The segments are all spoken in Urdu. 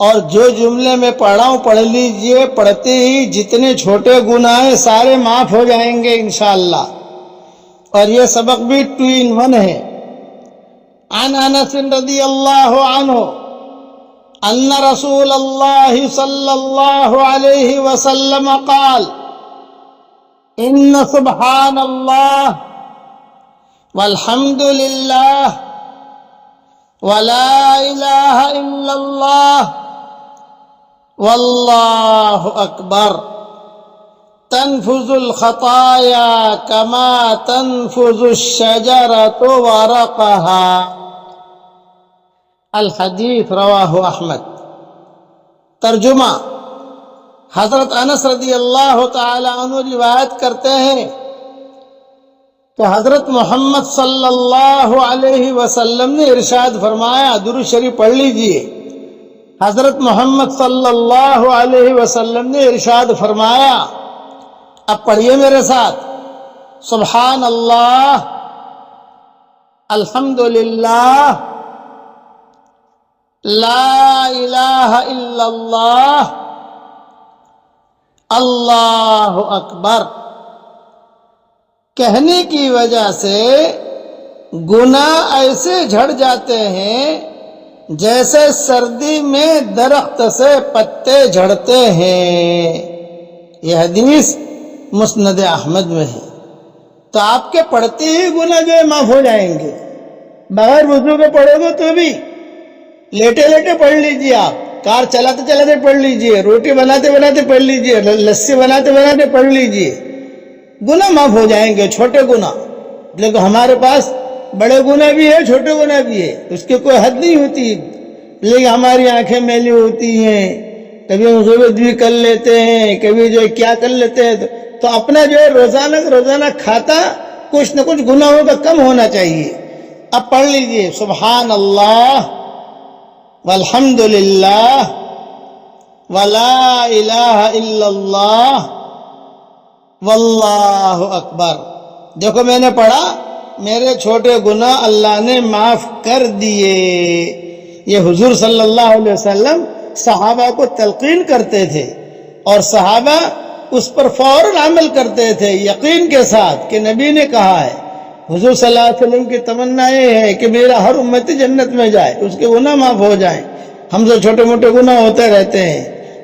اور جو جملے میں پڑھا ہوں پڑھ لیجئے، پڑھتے ہی جتنے چھوٹے گناہ ہیں سارے معاف ہو جائیں گے انشاءاللہ۔ اور یہ سبق بھی 2 in 1 ہے۔ عن انس رضی اللہ عنہ ان رسول اللہ صلی اللہ علیہ وسلم قال ان سبحان اللہ والحمد للہ ولا الہ الا اللہ واللہ اکبر تنفذ الخطايا كما تنفذ الشجرة ورقها۔ الحدیث رواہ احمد۔ ترجمہ: حضرت انس رضی اللہ تعالی عنہ روایت کرتے ہیں کہ حضرت محمد صلی اللہ علیہ وسلم نے ارشاد فرمایا، درود شریف پڑھ لیجئے۔ حضرت محمد صلی اللہ علیہ وسلم نے ارشاد فرمایا، اب پڑھیے میرے ساتھ، سبحان اللہ، الحمدللہ، لا الہ الا اللہ، اللہ اکبر۔ کہنے کی وجہ سے گناہ ایسے جھڑ جاتے ہیں جیسے سردی میں درخت سے پتے جھڑتے ہیں۔ یہ حدیث مسند احمد میں ہے۔ تو آپ کے پڑھتے ہی گناہ جو ہے معاف ہو جائیں گے۔ بغیر وضو کے پڑھو گے تو بھی لیٹے لیٹے پڑھ لیجئے، آپ کار چلاتے چلاتے پڑھ لیجئے، روٹی بناتے بناتے پڑھ لیجئے، لسی بناتے بناتے پڑھ لیجئے، گناہ معاف ہو جائیں گے، چھوٹے گناہ۔ لیکن ہمارے پاس بڑے گناہ بھی ہے، چھوٹے گناہ بھی ہے، اس کی کوئی حد نہیں ہوتی، لیکن ہماری آنکھیں میلی ہوتی ہیں، کبھی ہم غیبت بھی کر لیتے ہیں، کبھی جو ہے کیا کر لیتے ہیں، تو اپنا جو ہے روزانہ کھاتا کچھ نہ کچھ گناہوں کا کم ہونا چاہیے۔ اب پڑھ لیجئے، سبحان اللہ والحمدللہ ولا الہ الا اللہ واللہ اکبر۔ دیکھو میں نے پڑھا، میرے چھوٹے گناہ اللہ نے معاف کر دیے۔ یہ حضور صلی اللہ علیہ وسلم صحابہ کو تلقین کرتے تھے، اور صحابہ اس پر فوراً عمل کرتے تھے یقین کے ساتھ کہ نبی نے کہا ہے۔ حضور صلی اللہ علیہ وسلم کی تمنا یہ ہے کہ میرا ہر امتی جنت میں جائے، اس کے گناہ معاف ہو جائیں۔ ہم سے چھوٹے موٹے گناہ ہوتے رہتے ہیں،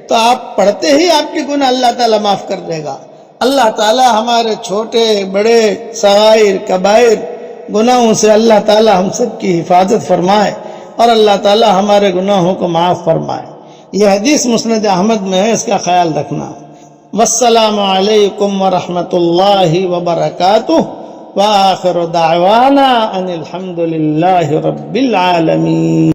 تو آپ پڑھتے ہی آپ کے گناہ اللہ تعالیٰ معاف کر دے گا۔ اللہ تعالیٰ ہمارے چھوٹے بڑے صغائر کبائر گناہوں سے اللہ تعالیٰ ہم سب کی حفاظت فرمائے، اور اللہ تعالیٰ ہمارے گناہوں کو معاف فرمائے۔ یہ حدیث مسند احمد میں ہے، اس کا خیال رکھنا۔ والسلام علیکم ورحمۃ اللہ وبرکاتہ، وآخر دعوانا ان الحمد للہ رب العالمین۔